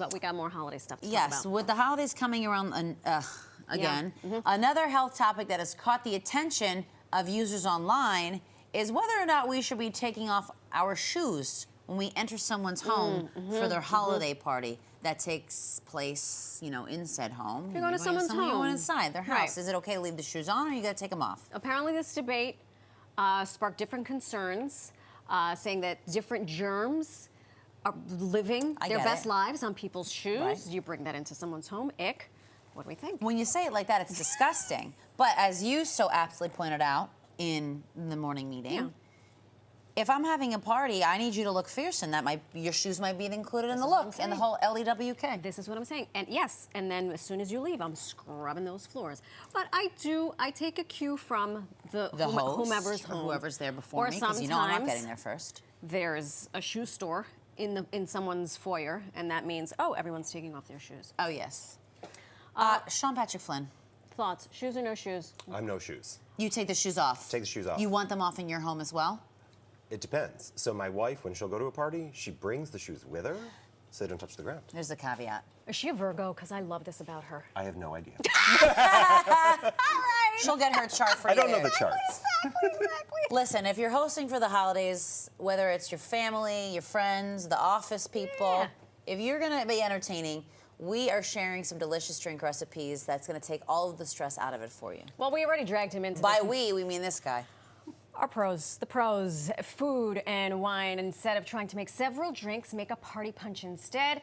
but we got more holiday stuff to talk Yes, about. with the holidays coming around again, another health topic that has caught the attention of users online is whether or not we should be taking off our shoes when we enter someone's home for their holiday party that takes place, you know, in said home. You're going to someone's home. You're going inside their house. Right. Is it okay to leave the shoes on, or you got to take them off? Apparently this debate sparked different concerns, saying that different germs are living their best lives on people's shoes. Right. You bring that into someone's home, ick. What do we think? When you say it like that, it's disgusting. But as you so aptly pointed out in the morning meeting, if I'm having a party, I need you to look fierce, and your shoes might be included in the look and the whole LEWK. This is what I'm saying. And yes, and then as soon as you leave, I'm scrubbing those floors. But I take a cue from the host, whomever's home. Whoever's there before me, because sometimes you know I'm not getting there first. There's a shoe store in someone's foyer, and that means, oh, everyone's taking off their shoes. Oh, yes. Sean Patrick Flynn. Thoughts? Shoes or no shoes? I'm no shoes. You take the shoes off. Take the shoes off. You want them off in your home as well? It depends. So my wife, when she'll go to a party, she brings the shoes with her so they don't touch the ground. There's the caveat. Is she a Virgo? Because I love this about her. I have no idea. All right. She'll get her chart for you. I don't know the charts. Exactly. Listen, if you're hosting for the holidays, whether it's your family, your friends, the office people, if you're going to be entertaining, we are sharing some delicious drink recipes that's going to take all of the stress out of it for you. Well, we already dragged him into By this. we mean this guy. Our pros, the pros, food and wine. Instead of trying to make several drinks, make a party punch instead.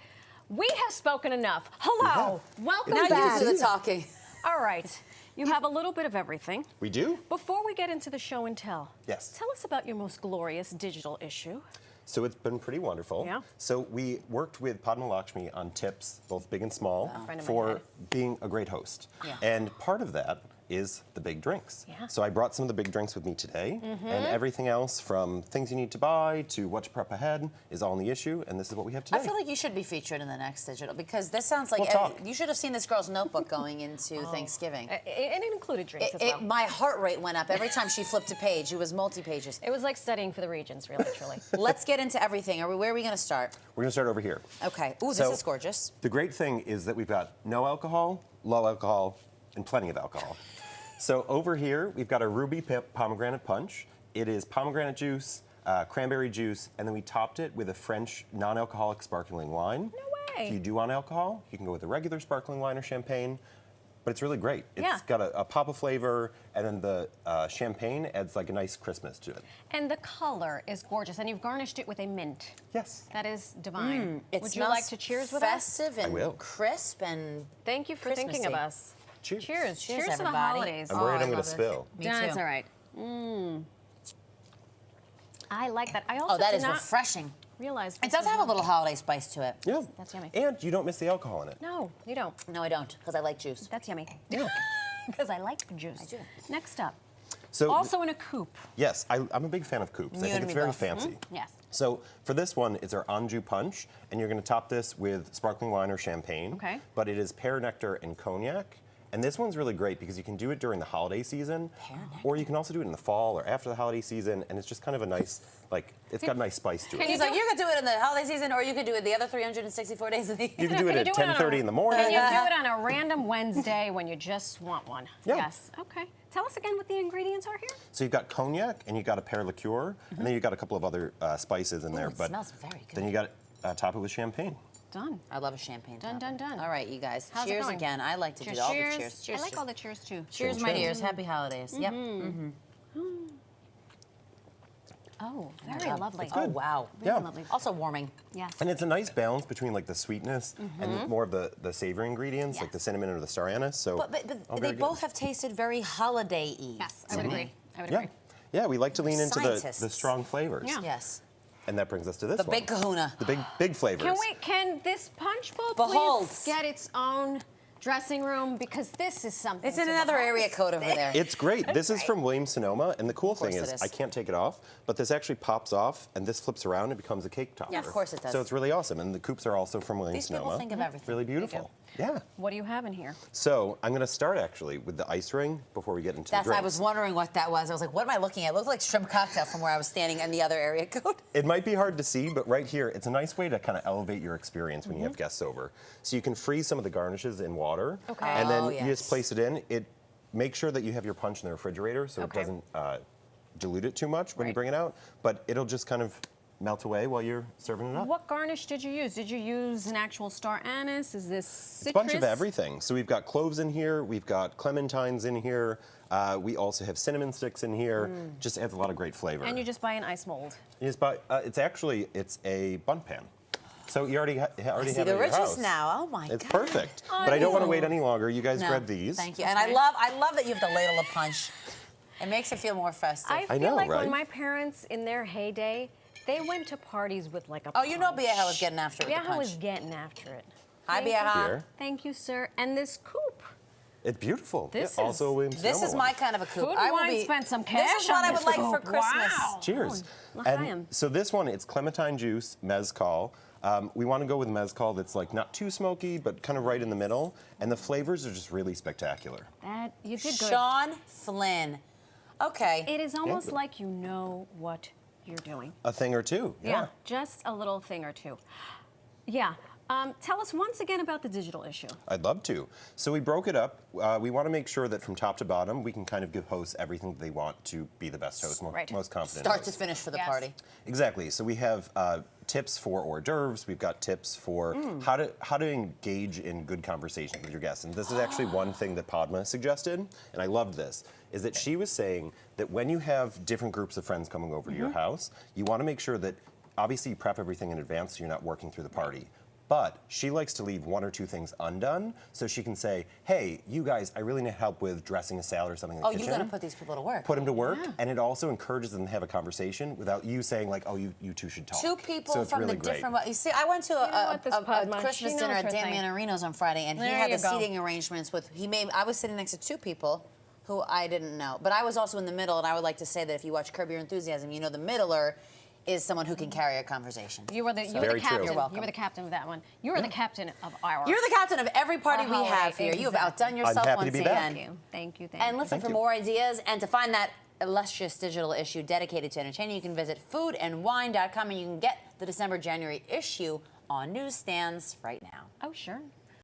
We have spoken enough. Hello, welcome Now back. you do the talking. All right, you have a little bit of everything. We do? Before we get into the show and tell, Yes. Tell us about your most glorious digital issue. So it's been pretty wonderful. Yeah. So we worked with Padma Lakshmi on tips, both big and small, Friend of for mine. being a great host. Yeah. And part of that is the big drinks. Yeah. So I brought some of the big drinks with me today, and everything else from things you need to buy to what to prep ahead is all in the issue, and this is what we have today. I feel like you should be featured in the next digital, because this sounds like We'll talk. you should have seen this girl's notebook going into Thanksgiving. And it included drinks as well. My heart rate went up every time she flipped a page. It was multi-pages. It was like studying for the Regents, really, truly. Let's get into everything. Where are we going to start? We're gonna start over here. Okay. Ooh, this So- is gorgeous. The great thing is that we've got no alcohol, low alcohol, and plenty of alcohol. So over here, we've got a Ruby Pip pomegranate punch. It is pomegranate juice, cranberry juice, and then we topped it with a French non-alcoholic sparkling wine. No way. If you do want alcohol, you can go with a regular sparkling wine or champagne, but it's really great. It's Yeah. got a pop of flavor, and then the champagne adds like a nice Christmas to it. And the color is gorgeous, and you've garnished it with a mint. Yes. That is divine. It Would you smells like to cheers with us? festive and will. crisp and Thank you for thinking of Christmassy. us. Cheers. Cheers. Cheers to the everybody. holidays. I'm worried I I'm gonna love this. spill. Me That's too. all right. I like that. I also Oh, that did is not refreshing. realize It this does is have a not- little holiday spice to it. Yeah. That's yummy. And you don't miss the alcohol in it. No, you don't. No, I don't, because I like juice. That's yummy. Yeah. Because I like juice. I do. Next up. So Also in a coupe. yes, I'm a big fan of coupes. I You think and it's me very both. fancy. Yes. So for this one, it's our Anjou punch, and you're going to top this with sparkling wine or champagne. Okay. But it is pear nectar and cognac. And this one's really great because you can do it during the holiday season, Pear nectar. or you can also do it in the fall or after the holiday season, and it's just kind of a nice, like, it's got a nice spice to Can it. He's like, you could do it in the holiday season, or you could do it the other 364 days of the year. You can do it Can at you do it on 10:30 in the morning. Can you do it on a random Wednesday when you just want one? Yeah. Yes. Okay. Tell us again what the ingredients are here. So you've got cognac, and you've got a pear liqueur, and then you've got a couple of other spices in there. it But smells very good. then you got top it with champagne. Done. I love a champagne. Done, topper. done, done. All right, you guys. How's it cheers going? again. I like to Cheers. do all Cheers. the cheers. Cheers. I like cheers. all the cheers too. Cheers, my Cheers. dears. Happy holidays. Yep. Oh, very lovely. Oh, wow. Very Yeah. lovely. Also warming. Yes. And it's a nice balance between like the sweetness and more of the savory ingredients, like the Yes. cinnamon or the star anise. So But all they very good. both have tasted very holiday-y. Yes, I would agree. I would Yeah. agree. Yeah, we like to lean into the Scientists. strong flavors. Yeah. Yes. And that brings us to this The one. big kahuna. The big flavors. Can this punch bowl Behold. please get its own dressing room, because this is something. It's in to another behold. area code over there. It's great. This is from Williams-Sonoma, and the cool thing course is, it is. I can't take it off, but this actually pops off, and this flips around and becomes a cake topper. Yeah, of course it does. So it's really awesome, and the coupes are also from These Williams-Sonoma. people think of everything. Really beautiful. Yeah. What do you have in here? So I'm going to start actually with the ice ring before we get into the That's. drinks. I was wondering what that was. I was like, what am I looking at? It looked like shrimp cocktail from where I was standing in the other area code. It might be hard to see, but right here, it's a nice way to kind of elevate your experience when you have guests over. So you can freeze some of the garnishes in water, Okay. and then Oh, you yes. just place it in. It make sure that you have your punch in the refrigerator so Okay. it doesn't dilute it too much when you Right. bring it out, but it'll just kind of melt away while you're serving it up. What garnish did you use? Did you use an actual star anise? Is this citrus? It's a bunch of everything. So we've got cloves in here, we've got clementines in here, we also have cinnamon sticks in here. Just adds a lot of great flavor. And you just buy an ice mold. You just buy, it's a bun pan. So you already, I already see have it the in your riches house. now. Oh my It's God. perfect. But I don't want to know. wait any longer. You guys No, grab these. Thank you. And Okay. I love that you have the ladle of punch. It makes it feel more festive. I feel know, like right? when my parents, in their heyday, they went to parties with like a Oh, you know punch. Bieja was getting after it with the Bieja punch. was getting after it. Hi, Thank you. Bieja. Here. Thank you, sir. And this coupe. It's beautiful. This Yeah, also is- Williams This is Sonoma my one. kind of a coupe. Food I and will Wine be, spent some This cash is what on I this would like for coupe. Christmas. Wow. Cheers. Oh, And l'chaim. so this one, it's clementine juice, mezcal. We want to go with mezcal that's like not too smoky, but kind of right in the middle. And the flavors are just really spectacular. That you did good. Sean Flynn. Okay. It is almost good. like you know what you're doing. A thing or two. Yeah, just a little thing or two. Yeah. Tell us once again about the digital issue. I'd love to. So we broke it up. We want to make sure that from top to bottom, we can kind of give hosts everything that they want to be the best host, Right. most confident Start to host. finish for the Yes. party. Exactly. So we have tips for hors d'oeuvres. We've got tips for how to engage in good conversation with your guests. And this is actually one thing that Padma suggested, and I loved this, is that she was saying that when you have different groups of friends coming over to your house, you want to make sure that obviously you prep everything in advance so you're not working through the party. But she likes to leave one or two things undone so she can say, hey, you guys, I really need help with dressing a salad or something in the Oh, kitchen. you're going to put these people to work. Put them to work, and it also encourages them to have a conversation without you saying like, oh, you two should talk. Two people so it's from really the great. different. You see, I went to know a what, this a Padma, Christmas she dinner knows at her Dan thing. Manarino's on Friday, and he There had you the go. seating arrangements with. I was sitting next to two people who I didn't know, but I was also in the middle, and I would like to say that if you watch Curb Your Enthusiasm, you know the middler is someone who can carry a conversation. You were the Very true. captain. You're welcome. You were the captain of that one. You were the captain of our. You're the captain of every party we holiday, have here. You have exactly. outdone yourself happy to once be again. back. Thank you. Thank you. Thank And you. listen, Thank for you. more ideas and to find that illustrious digital issue dedicated to entertaining, you can visit foodandwine.com, and you can get the December-January issue on newsstands right now. Oh, sure.